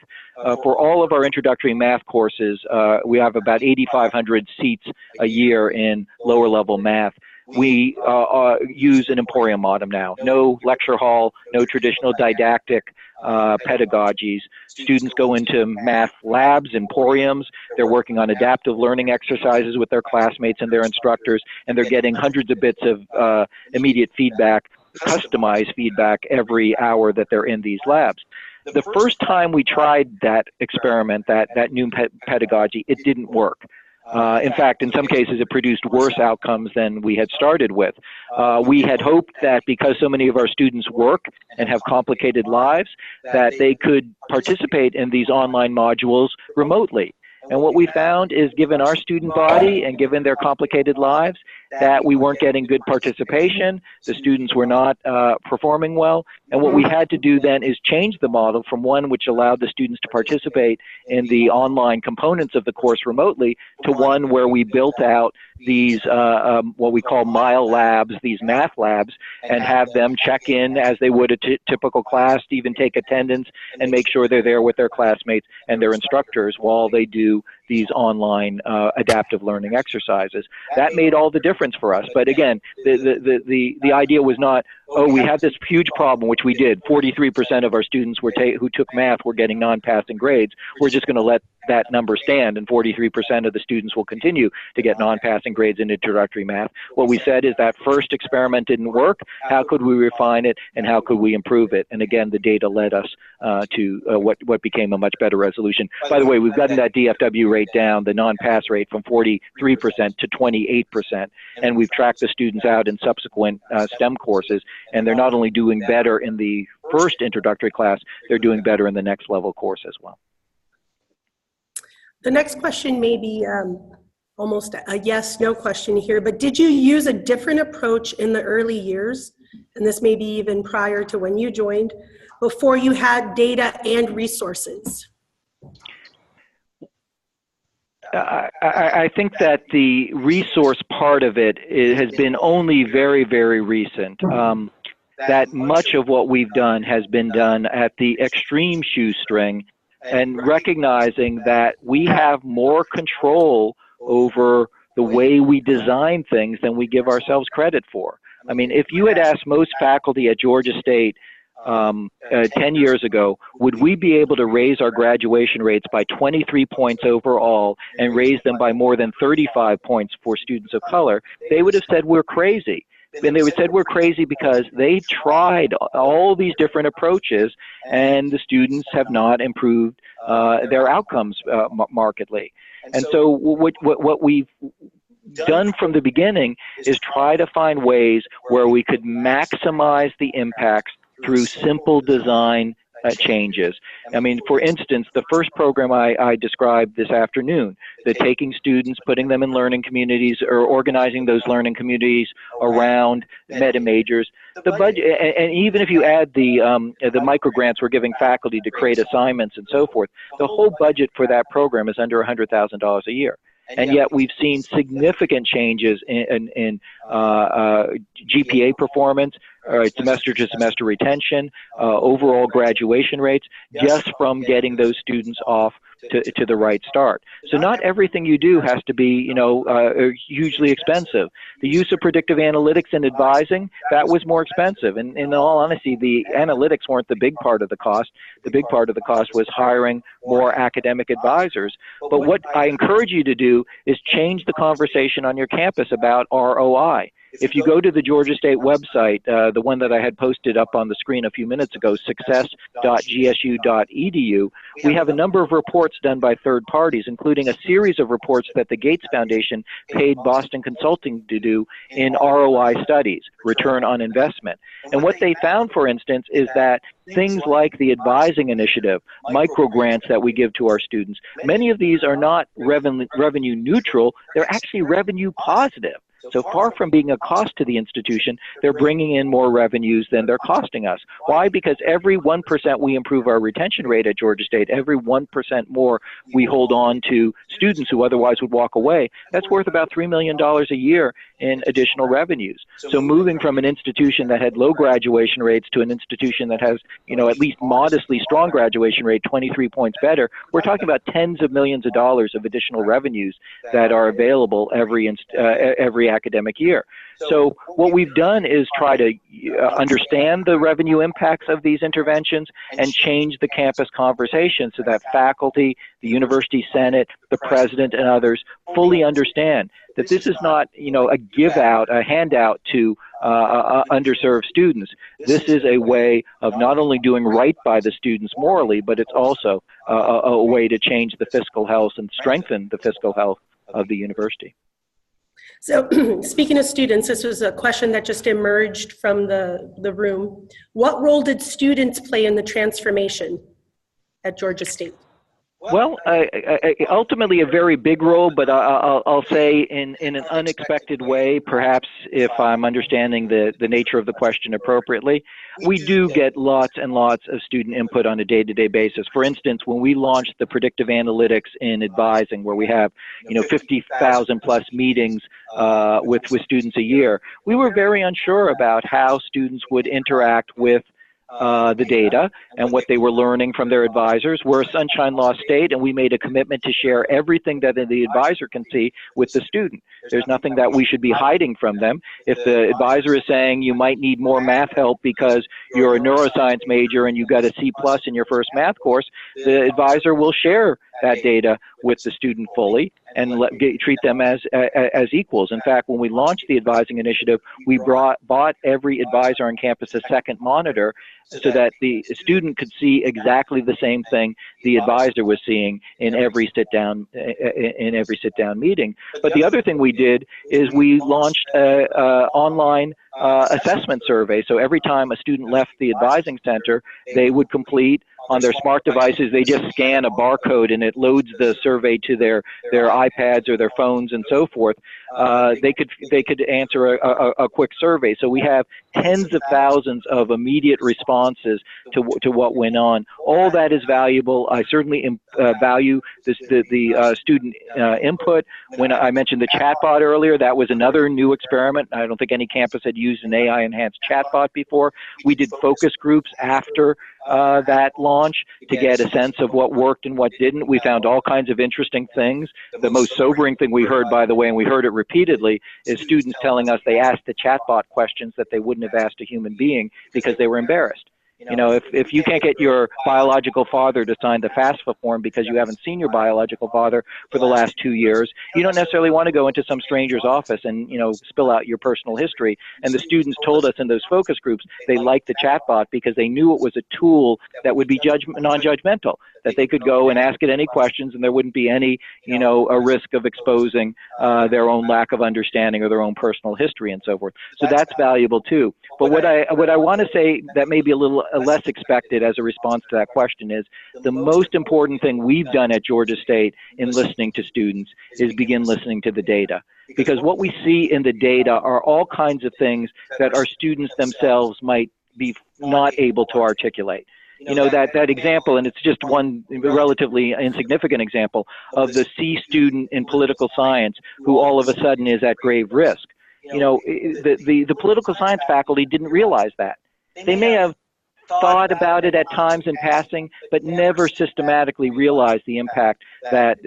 For all of our introductory math courses, we have about 8,500 seats a year in lower level math. We use an emporium model now. No lecture hall, no traditional didactic pedagogies. Students go into math labs, emporiums. They're working on adaptive learning exercises with their classmates and their instructors, and they're getting hundreds of bits of immediate feedback, customized feedback every hour that they're in these labs. The first time we tried that experiment, that new pedagogy, it didn't work. In fact, in some cases, it produced worse outcomes than we had started with. We had hoped that because so many of our students work and have complicated lives, that they could participate in these online modules remotely. And what we found is, given our student body and given their complicated lives, that we weren't getting good participation, the students were not performing well, and what we had to do then is change the model from one which allowed the students to participate in the online components of the course remotely to one where we built out these what we call mile labs, these math labs, and have them check in as they would a typical class, to even take attendance and make sure they're there with their classmates and their instructors while they do these online adaptive learning exercises. That made all the difference for us. But again, the idea was not, oh, we have this huge problem, which we did. 43% of our students who took math were getting non-passing grades. We're just going to let that number stand, and 43% of the students will continue to get non-passing grades in introductory math. What we said is that first experiment didn't work. How could we refine it, and how could we improve it? And again, the data led us to what became a much better resolution. By the way, we've gotten that DFW rate down, the non-pass rate, from 43% to 28%, and we've tracked the students out in subsequent STEM courses, and they're not only doing better in the first introductory class, they're doing better in the next level course as well. The next question may be almost a yes/no question here, but did you use a different approach in the early years, and this may be even prior to when you joined, before you had data and resources? I think that the resource part of it has been only very, very recent. That much of what we've done has been done at the extreme shoestring, and recognizing that we have more control over the way we design things than we give ourselves credit for. I mean, if you had asked most faculty at Georgia State 10 years ago, would we be able to raise our graduation rates by 23 points overall and raise them by more than 35 points for students of color, they would have said we're crazy. And they would have said we're crazy because they tried all these different approaches, and the students have not improved their outcomes markedly. And so what we've done from the beginning is try to find ways where we could maximize the impacts through simple design changes. I mean, for instance, the first program I described this afternoon, the taking students, putting them in learning communities, or organizing those learning communities around meta majors. The budget, and even if you add the micro grants we're giving faculty to create assignments and so forth, the whole budget for that program is under $100,000 a year. And yet we've seen significant changes in GPA performance, semester-to-semester retention, overall graduation rates, just from getting those students off to the right start. So not everything you do has to be, hugely expensive. The use of predictive analytics in advising, that was more expensive. And in all honesty, the analytics weren't the big part of the cost. The big part of the cost was hiring more academic advisors. But what I encourage you to do is change the conversation on your campus about ROI. If you go to the Georgia State website, the one that I had posted up on the screen a few minutes ago, success.gsu.edu, we have a number of reports done by third parties, including a series of reports that the Gates Foundation paid Boston Consulting to do in ROI studies, return on investment. And what they found, for instance, is that things like the advising initiative, micro grants that we give to our students, many of these are not revenue neutral, they're actually revenue positive. So far from being a cost to the institution, they're bringing in more revenues than they're costing us. Why? Because every 1% we improve our retention rate at Georgia State, every 1% more we hold on to students who otherwise would walk away, that's worth about $3 million a year in additional revenues. So moving from an institution that had low graduation rates to an institution that has, at least modestly strong graduation rate, 23 points better, we're talking about tens of millions of dollars of additional revenues that are available every academic year. So what we've done is try to understand the revenue impacts of these interventions and change the campus conversation so that faculty, the university senate, the president, and others fully understand that this is not, a give out, a handout to underserved students. This is a way of not only doing right by the students morally, but it's also a way to change the fiscal health and strengthen the fiscal health of the university. So speaking of students, this was a question that just emerged from the room. What role did students play in the transformation at Georgia State? Well, ultimately a very big role, but I'll say in an unexpected way, perhaps if I'm understanding the nature of the question appropriately. We do get lots and lots of student input on a day-to-day basis. For instance, when we launched the predictive analytics in advising, where we have 50,000 plus meetings with students a year, we were very unsure about how students would interact with the data and what they were learning from their advisors. We're a sunshine law state, and we made a commitment to share everything that the advisor can see with the student. There's nothing that we should be hiding from them. If the advisor is saying you might need more math help because you're a neuroscience major and you got a C+ in your first math course, the advisor will share that data with the student fully and treat them as equals. In fact, when we launched the advising initiative, we bought every advisor on campus a second monitor so that the student could see exactly the same thing the advisor was seeing in every sit-down meeting. But the other thing we did is we launched an online assessment survey. So every time a student left the advising center, they would complete on their smart devices. They just scan a barcode and it loads the survey to their iPads or their phones and so forth. They could answer a quick survey. So we have tens of thousands of immediate responses to what went on. All that is valuable. I certainly value the student input. When I mentioned the chatbot earlier, that was another new experiment. I don't think any campus had used an AI-enhanced chatbot before. We did focus groups after that launch to get a sense of what worked and what didn't. We found all kinds of interesting things. The most sobering thing we heard, by the way, and we heard it repeatedly, is students telling us they asked the chatbot questions that they wouldn't have asked a human being because they were embarrassed. You know, if you can't get your biological father to sign the FAFSA form because you haven't seen your biological father for the last 2 years, you don't necessarily want to go into some stranger's office and, you know, spill out your personal history. And the students told us in those focus groups they liked the chatbot because they knew it was a tool that would be non-judgmental, that they could go and ask it any questions and there wouldn't be any, you know, a risk of exposing their own lack of understanding or their own personal history and so forth. So that's valuable too. But what I want to say that may be a little less expected as a response to that question is the most important thing we've done at Georgia State in listening to students is begin listening to the data. Because what we see in the data are all kinds of things that our students themselves might be not able to articulate. You know, that example, and it's just one relatively insignificant example, of the C student in political science who all of a sudden is at grave risk. You know, the political science faculty didn't realize that. They may have thought about it at times in passing, but never systematically realized the impact that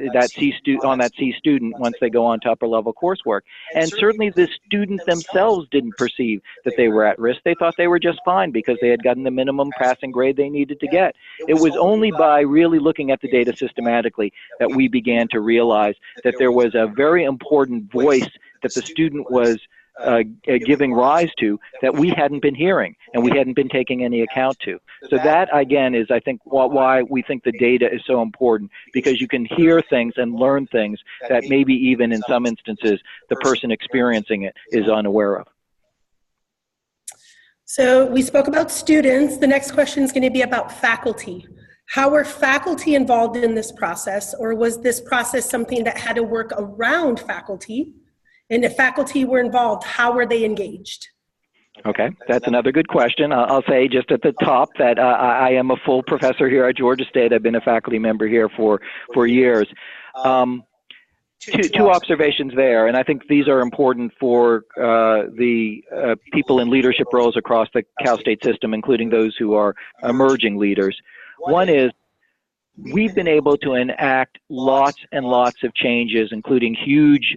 on that C student once they go on to upper level coursework. And certainly the students themselves didn't perceive that they were at risk. They thought they were just fine because they had gotten the minimum passing grade they needed to get. It was only by really looking at the data systematically that we began to realize that there was a very important voice that the student was giving rise to that we hadn't been hearing and we hadn't been taking any account to. So that, again, is, I think, why we think the data is so important, because you can hear things and learn things that maybe even in some instances the person experiencing it is unaware of. So we spoke about students. The next question is going to be about faculty. How were faculty involved in this process, or was this process something that had to work around faculty? And if faculty were involved, how were they engaged? Okay, that's another good question. I'll say just at the top that I am a full professor here at Georgia State. I've been a faculty member here for years. Two observations there, and I think these are important for the people in leadership roles across the Cal State system, including those who are emerging leaders. One is, we've been able to enact lots and lots of changes, including huge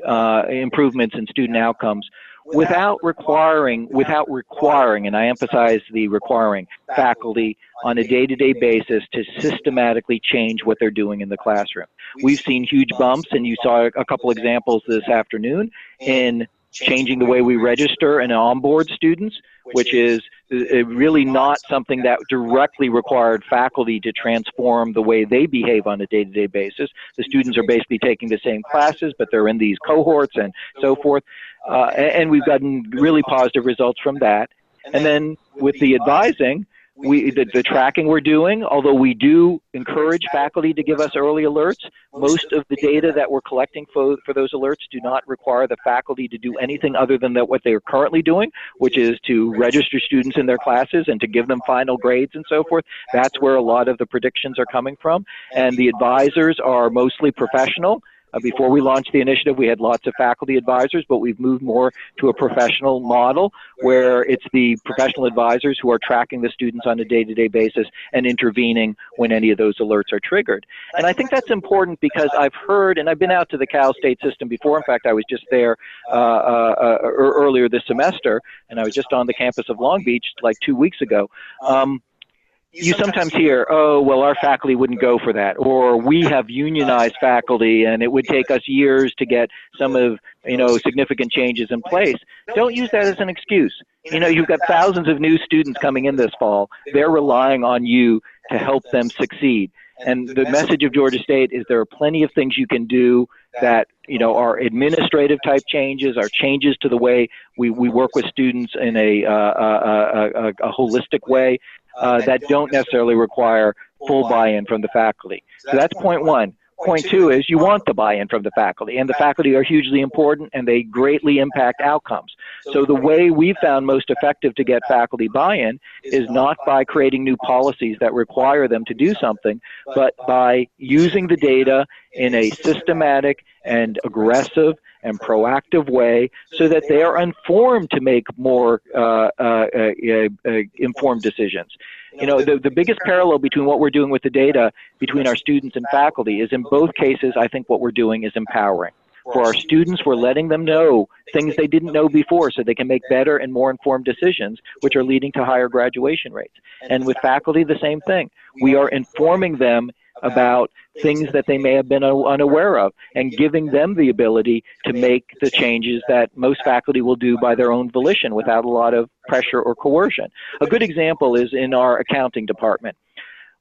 improvements in student outcomes, without requiring, and I emphasize the requiring, faculty on a day-to-day basis to systematically change what they're doing in the classroom. We've seen huge bumps, and you saw a couple examples this afternoon, in changing the way we register and onboard students, which is really not something that directly required faculty to transform the way they behave on a day-to-day basis. The students are basically taking the same classes, but they're in these cohorts and so forth. And we've gotten really positive results from that. And then with the advising, the tracking we're doing, although we do encourage faculty to give us early alerts, most of the data that we're collecting for those alerts do not require the faculty to do anything other than what they are currently doing, which is to register students in their classes and to give them final grades and so forth. That's where a lot of the predictions are coming from. And the advisors are mostly professional. Before we launched the initiative, we had lots of faculty advisors, but we've moved more to a professional model where it's the professional advisors who are tracking the students on a day-to-day basis and intervening when any of those alerts are triggered. And I think that's important because I've heard, and I've been out to the Cal State system before. In fact, I was just there earlier this semester, and I was just on the campus of Long Beach like 2 weeks ago. You sometimes hear, oh, well, our faculty wouldn't go for that, or we have unionized faculty and it would take us years to get some of, significant changes in place. Don't use that as an excuse. You've got thousands of new students coming in this fall. They're relying on you to help them succeed. And the message of Georgia State is there are plenty of things you can do that, are administrative type changes, are changes to the way we work with students in a holistic way. That don't necessarily require full buy-in from the faculty. So that's point one. Point two is you want the buy-in from the faculty, and the faculty are hugely important and they greatly impact outcomes. So the way we found most effective to get faculty buy-in is not by creating new policies that require them to do something, but by using the data in a systematic and aggressive and proactive way so that they are informed to make more informed decisions. The biggest parallel between what we're doing with the data between our students and faculty is in both cases, I think what we're doing is empowering. For our students, we're letting them know things they didn't know before so they can make better and more informed decisions, which are leading to higher graduation rates. And with faculty, the same thing. We are informing them about things that they may have been unaware of and giving them the ability to make the changes that most faculty will do by their own volition without a lot of pressure or coercion. A good example is in our accounting department.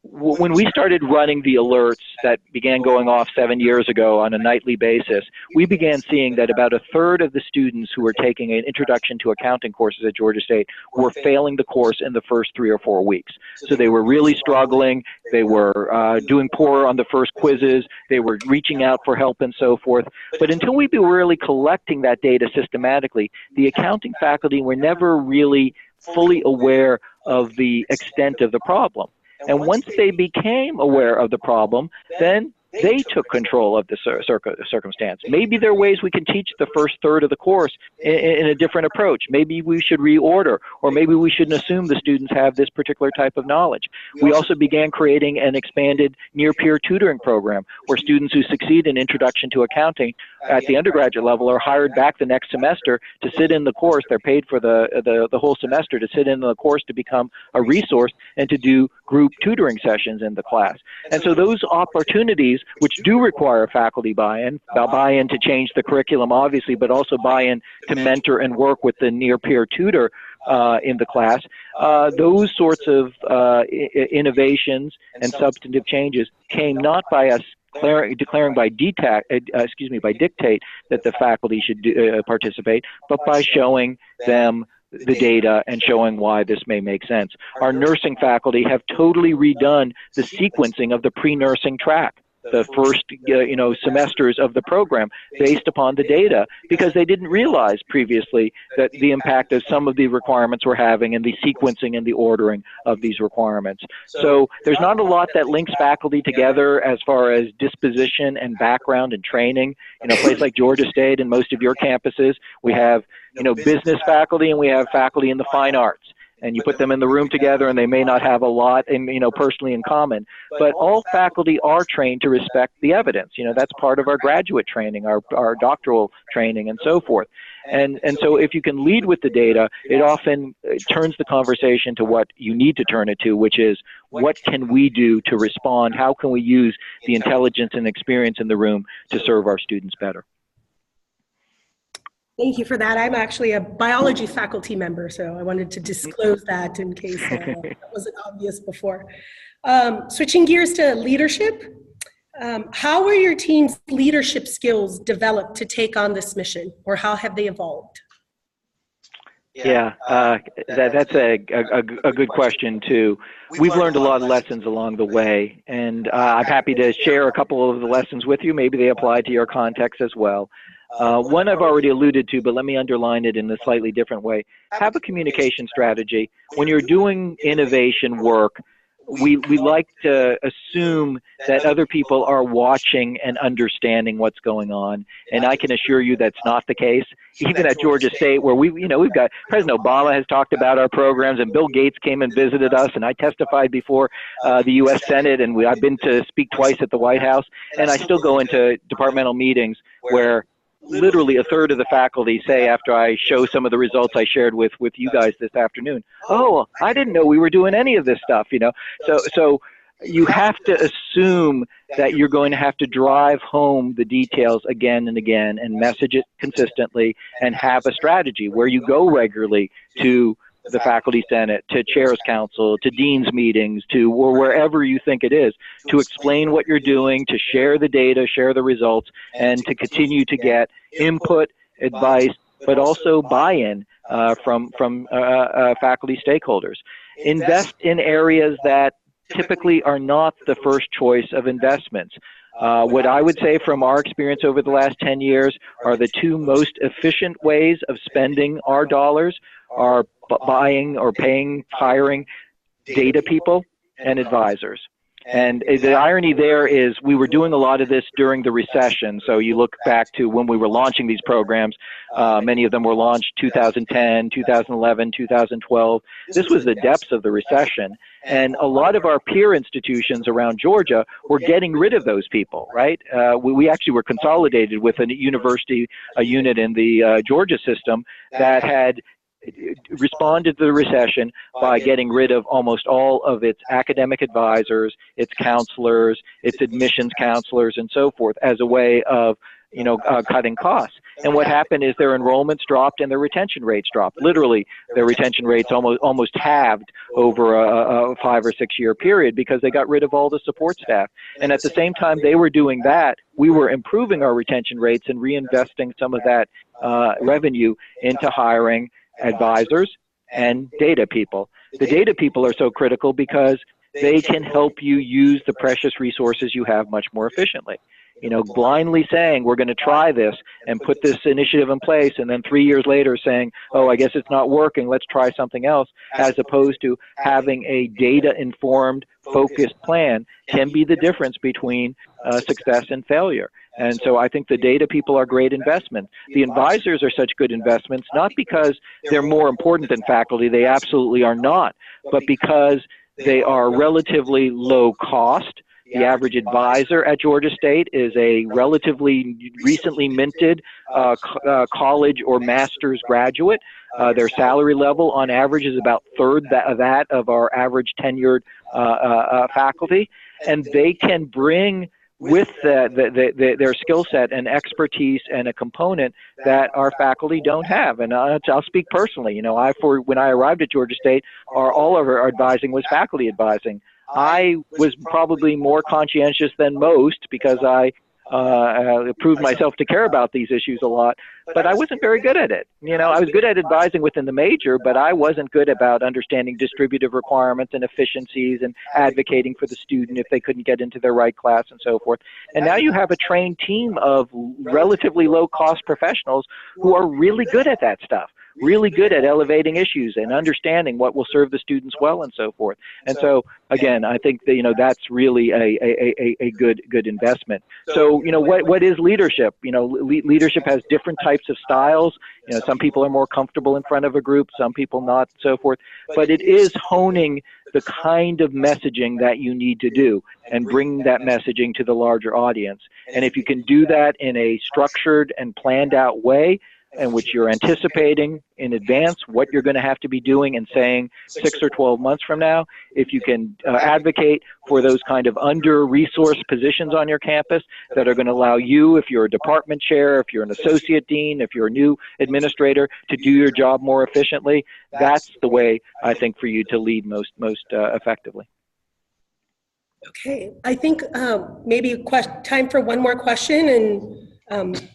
When we started running the alerts that began going off 7 years ago on a nightly basis, we began seeing that about a third of the students who were taking an introduction to accounting courses at Georgia State were failing the course in the first 3 or 4 weeks. So they were really struggling, they were doing poor on the first quizzes, they were reaching out for help and so forth. But until we were really collecting that data systematically, the accounting faculty were never really fully aware of the extent of the problem. And once they became aware of the problem, then they took control of the circumstance. Maybe there are ways we can teach the first third of the course in a different approach. Maybe we should reorder, or maybe we shouldn't assume the students have this particular type of knowledge. We also began creating an expanded near-peer tutoring program where students who succeed in Introduction to Accounting at the undergraduate level are hired back the next semester to sit in the course. They're paid for the whole semester to sit in the course to become a resource and to do group tutoring sessions in the class. And so those opportunities, which do require faculty buy-in to change the curriculum, obviously, but also buy-in to mentor and work with the near-peer tutor in the class. Those sorts of innovations and substantive changes came not by us declaring by dictate that the faculty should participate, but by showing them the data and showing why this may make sense. Our nursing faculty have totally redone the sequencing of the pre-nursing track, the first semesters of the program based upon the data, because they didn't realize previously that the impact of some of the requirements we're having and the sequencing and the ordering of these requirements. So there's not a lot that links faculty together as far as disposition and background and training. A place like Georgia State and most of your campuses, we have business faculty and we have faculty in the fine arts. And you put them in the room together and they may not have a lot personally in common, but all faculty are trained to respect the evidence. That's part of our graduate training, our doctoral training and so forth. And so if you can lead with the data, it often turns the conversation to what you need to turn it to, which is what can we do to respond? How can we use the intelligence and experience in the room to serve our students better? Thank you for that. I'm actually a biology faculty member, so I wanted to disclose that in case that wasn't obvious before. Switching gears to leadership, how are your team's leadership skills developed to take on this mission, or how have they evolved? Yeah, that's a good question too. We've learned a lot of lessons along the way, and I'm happy to share a couple of the lessons with you. Maybe they apply to your context as well. One I've already alluded to, but let me underline it in a slightly different way. Have a communication strategy. When you're doing innovation work, we like to assume that other people are watching and understanding what's going on, and I can assure you that's not the case. Even at Georgia State, where we've got President Obama has talked about our programs, and Bill Gates came and visited us, and I testified before the U.S. Senate, and I've been to speak twice at the White House, and I still go into departmental meetings where literally a third of the faculty say, after I show some of the results I shared with you guys this afternoon, oh, I didn't know we were doing any of this stuff, So you have to assume that you're going to have to drive home the details again and again and message it consistently and have a strategy where you go regularly to the faculty senate, to chair's council, to dean's meetings, or wherever you think it is, to explain what you're doing, to share the data, share the results, and to continue to get input, advice, but also buy-in from faculty stakeholders. Invest in areas that typically are not the first choice of investments. What I would say from our experience over the last 10 years are the two most efficient ways of spending our dollars are buying or paying, hiring data people and advisors. And the irony there is we were doing a lot of this during the recession. So you look back to when we were launching these programs, many of them were launched 2010, 2011, 2012. This was the depths of the recession. And a lot of our peer institutions around Georgia were getting rid of those people, right? We actually were consolidated with a university, a unit in the Georgia system that had responded to the recession by getting rid of almost all of its academic advisors, its counselors, its admissions counselors, and so forth, as a way of cutting costs. And what happened is their enrollments dropped and their retention rates dropped. Literally, their retention rates almost halved over a 5 or 6 year period because they got rid of all the support staff. And at the same time they were doing that, we were improving our retention rates and reinvesting some of that revenue into hiring advisors and data people. The data people are so critical because they can help you use the precious resources you have much more efficiently. Blindly saying we're going to try this and put this initiative in place, and then 3 years later saying, oh, I guess it's not working, let's try something else, as opposed to having a data-informed, focused plan, can be the difference between success and failure. And so I think the data people are great investments. The advisors are such good investments, not because they're more important than faculty, they absolutely are not, but because they are relatively low cost. The average advisor at Georgia State is a relatively recently minted college or master's graduate. Their salary level on average is about third that of our average tenured faculty, and they can bring with their skill set and expertise and a component that our faculty don't have. And I'll speak personally. When I arrived at Georgia State, all of our advising was faculty advising. I was probably more conscientious than most because I proved myself to care about these issues a lot, but I wasn't very good at it. I was good at advising within the major, but I wasn't good about understanding distributive requirements and efficiencies and advocating for the student if they couldn't get into their right class and so forth. And now you have a trained team of relatively low-cost professionals who are really good at that stuff, really good at elevating issues and understanding what will serve the students well and so forth. And so, again, I think that, that's really a good investment. So, what is leadership? Leadership has different types of styles. Some people are more comfortable in front of a group, some people not, and so forth. But it is honing the kind of messaging that you need to do and bringing that messaging to the larger audience. And if you can do that in a structured and planned out way, in which you're anticipating in advance what you're going to have to be doing and saying 6 or 12 months from now, if you can advocate for those kind of under-resourced positions on your campus that are going to allow you, if you're a department chair, if you're an associate dean, if you're a new administrator, to do your job more efficiently, that's the way, I think, for you to lead most effectively. Okay, I think maybe time for one more question. And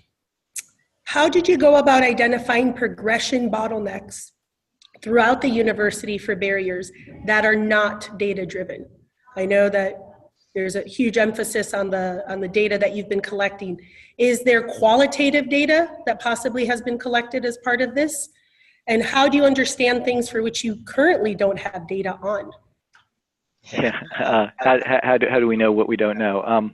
how did you go about identifying progression bottlenecks throughout the university for barriers that are not data-driven? I know that there's a huge emphasis on the data that you've been collecting. Is there qualitative data that possibly has been collected as part of this? And how do you understand things for which you currently don't have data on? Yeah. How do we know what we don't know?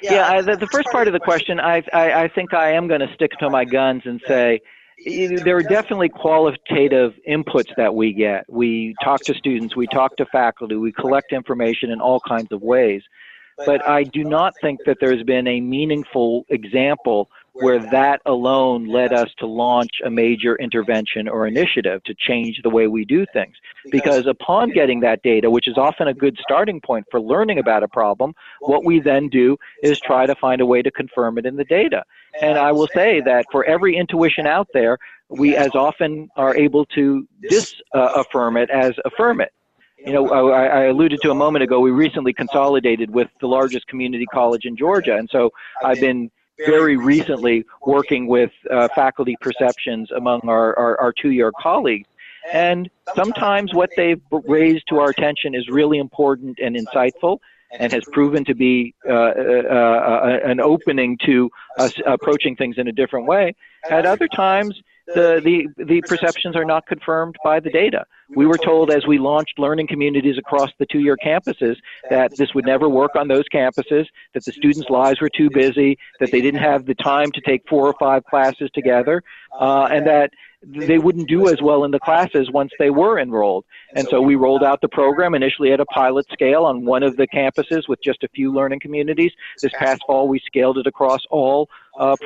Yeah, the first part of the question, I think I am going to stick to my guns and say there are definitely qualitative inputs that we get. We talk to students, we talk to faculty, we collect information in all kinds of ways. But I do not think that there's been a meaningful example where that alone led us to launch a major intervention or initiative to change the way we do things. Because upon getting that data, which is often a good starting point for learning about a problem, what we then do is try to find a way to confirm it in the data. And I will say that for every intuition out there, we as often are able to disaffirm it as affirm it. You know, I alluded to a moment ago, we recently consolidated with the largest community college in Georgia. And so I've been very recently working with faculty perceptions among our two-year colleagues. And sometimes what they've raised to our attention is really important and insightful and has proven to be an opening to us approaching things in a different way. At other times, the perceptions are not confirmed by the data. We were told as we launched learning communities across the two-year campuses that this would never work on those campuses, that the students' lives were too busy, that they didn't have the time to take 4 or 5 classes together, and that they wouldn't do as well in the classes once they were enrolled. And so we rolled out the program initially at a pilot scale on one of the campuses with just a few learning communities. This past fall, we scaled it across all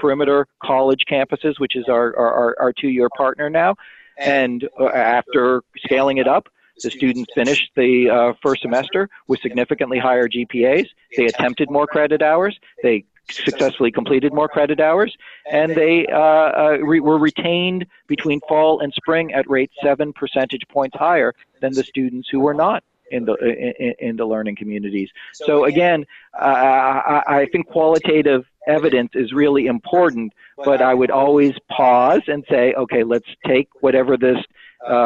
perimeter college campuses, which is our two-year partner now. And after scaling it up, the students finished the first semester with significantly higher GPAs. They attempted more credit hours. They successfully completed more credit hours, and they were retained between fall and spring at rates 7 percentage points higher than the students who were not in the learning communities. So again, I think qualitative evidence is really important, but I would always pause and say, okay, let's take whatever this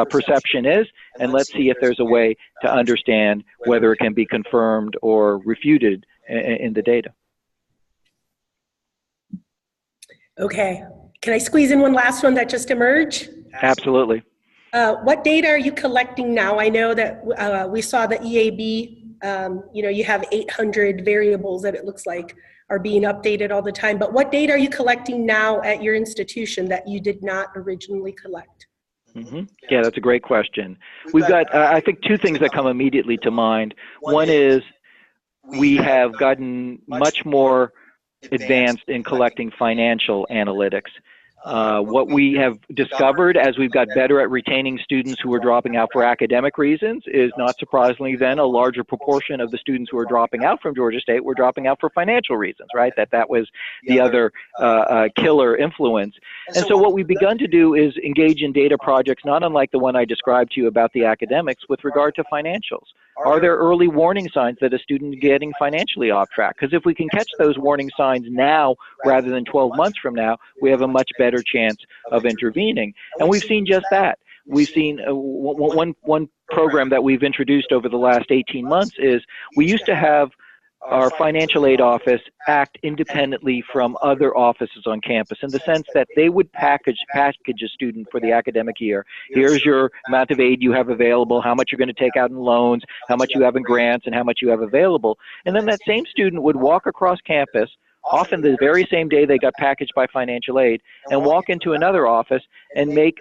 perception is, and let's see if there's a way to understand whether it can be confirmed or refuted in the data. Okay, can I squeeze in one last one that just emerged? Absolutely. What data are you collecting now? I know that we saw the EAB, you know, you have 800 variables that it looks like are being updated all the time, but what data are you collecting now at your institution that you did not originally collect? Mm-hmm. Yeah, that's a great question. We've got, I think, 2 things that come immediately to mind. One is we have gotten much more advanced in collecting financial analytics. What we have discovered as we've got better at retaining students who are dropping out for academic reasons is, not surprisingly then, a larger proportion of the students who are dropping out from Georgia State were dropping out for financial reasons, right? That was the other killer influence. And so what we've begun to do is engage in data projects, not unlike the one I described to you about the academics, with regard to financials. Are there early warning signs that a student is getting financially off track? Because if we can catch those warning signs now rather than 12 months from now, we have a much better chance of intervening. And we've seen just that. We've seen one program that we've introduced over the last 18 months is we used to have our financial aid office act independently from other offices on campus in the sense that they would package a student for the academic year. Here's your amount of aid you have available, how much you're going to take out in loans, how much you have in grants, and how much you have available. And then that same student would walk across campus, often the very same day they got packaged by financial aid, and walk into another office and make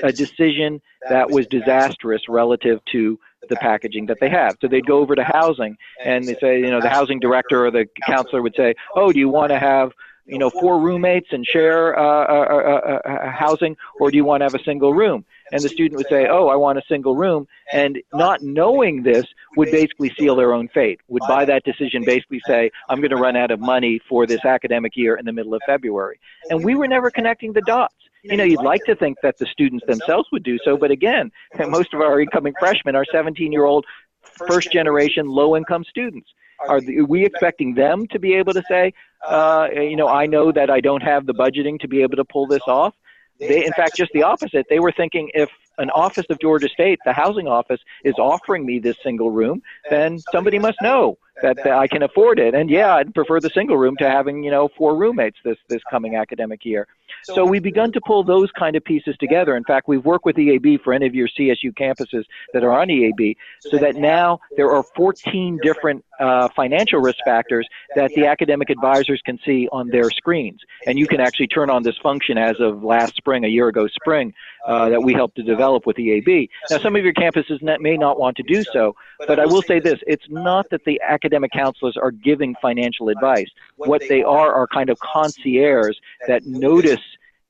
a decision that was disastrous relative to the packaging that they have. So they'd go over to housing and they say, you know, the housing director or the counselor would say, oh, do you want to have, you know, 4 roommates and share housing, or do you want to have a single room? And the student would say, oh, I want a single room. And not knowing this would basically seal their own fate, would by that decision basically say, I'm going to run out of money for this academic year in the middle of February. And we were never connecting the dots. You know, you'd like to think that the students themselves would do so, but again, most of our incoming freshmen are 17-year-old, first-generation, low-income students. Are we expecting them to be able to say, you know, I know that I don't have the budgeting to be able to pull this off? In fact, just the opposite. They were thinking if an office of Georgia State, the housing office, is offering me this single room, then somebody must know that I can afford it. And yeah, I'd prefer the single room to having, you know, 4 roommates this coming academic year. So we've begun to pull those kind of pieces together. In fact, we've worked with EAB for any of your CSU campuses that are on EAB, so that now there are 14 different financial risk factors that the academic advisors can see on their screens. And you can actually turn on this function as of last spring, a year ago spring, that we helped to develop with EAB. Now, some of your campuses may not want to do so, but I will say this, it's not that the academic counselors are giving financial advice. What they are kind of concierges that notice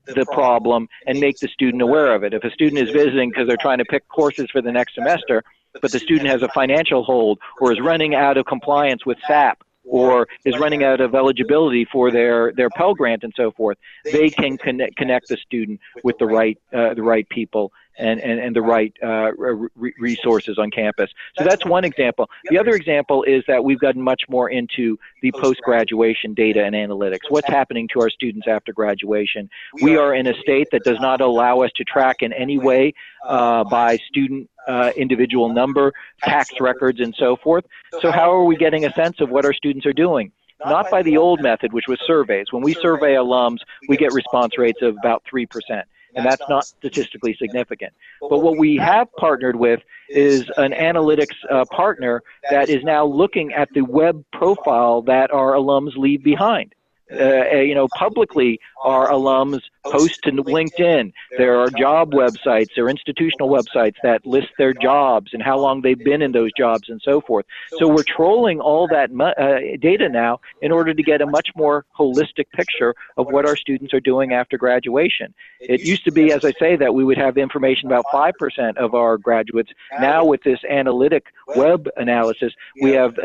the problem and make the student aware of it. If a student is visiting because they're trying to pick courses for the next semester, but the student has a financial hold or is running out of compliance with SAP or is running out of eligibility for their Pell Grant and so forth, they can connect the student with the right people and the right resources on campus. So that's one example. The other example is that we've gotten much more into the post-graduation data and analytics. What's happening to our students after graduation? We are in a state that does not allow us to track in any way by student individual number, tax records, and so forth. So how are we getting a sense of what our students are doing? Not by the old method, which was surveys. When we survey alums, we get response rates of about 3%. And that's not statistically significant. But what we have partnered with is an analytics partner that is now looking at the web profile that our alums leave behind. Publicly, our alums post to LinkedIn. There are job websites, there are institutional websites that list their jobs and how long they've been in those jobs and so forth. So we're trolling all that data now in order to get a much more holistic picture of what our students are doing after graduation. It used to be, as I say, that we would have information about 5% of our graduates. Now with this analytic web analysis, we have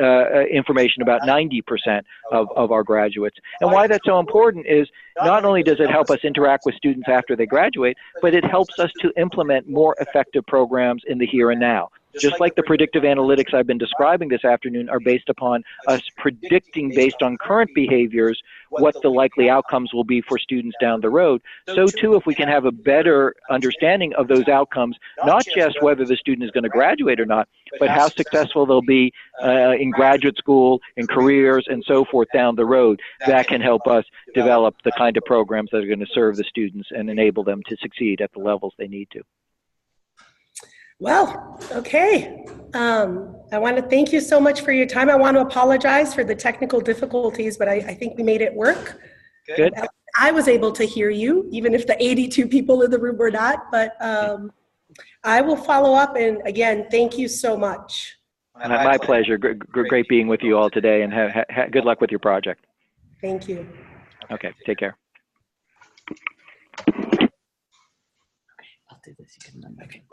information about 90% of our graduates. And why that's so important is not only does it help us interact with students after they graduate, but it helps us to implement more effective programs in the here and now. Just like the predictive analytics I've been describing this afternoon are based upon us predicting based on current behaviors what the likely outcomes will be for students down the road. So too, if we can have a better understanding of those outcomes, not just whether the student is going to graduate or not, but how successful they'll be in graduate school, in careers, and so forth down the road, that can help us develop the kind of programs that are going to serve the students and enable them to succeed at the levels they need to. Well, okay. I want to thank you so much for your time. I want to apologize for the technical difficulties, but I think we made it work. Good. I was able to hear you, even if the 82 people in the room were not, but I will follow up. And again, thank you so much. My pleasure. Great being with you all today, and good luck with your project. Thank you. Okay, take care. I'll do this. You can. Okay.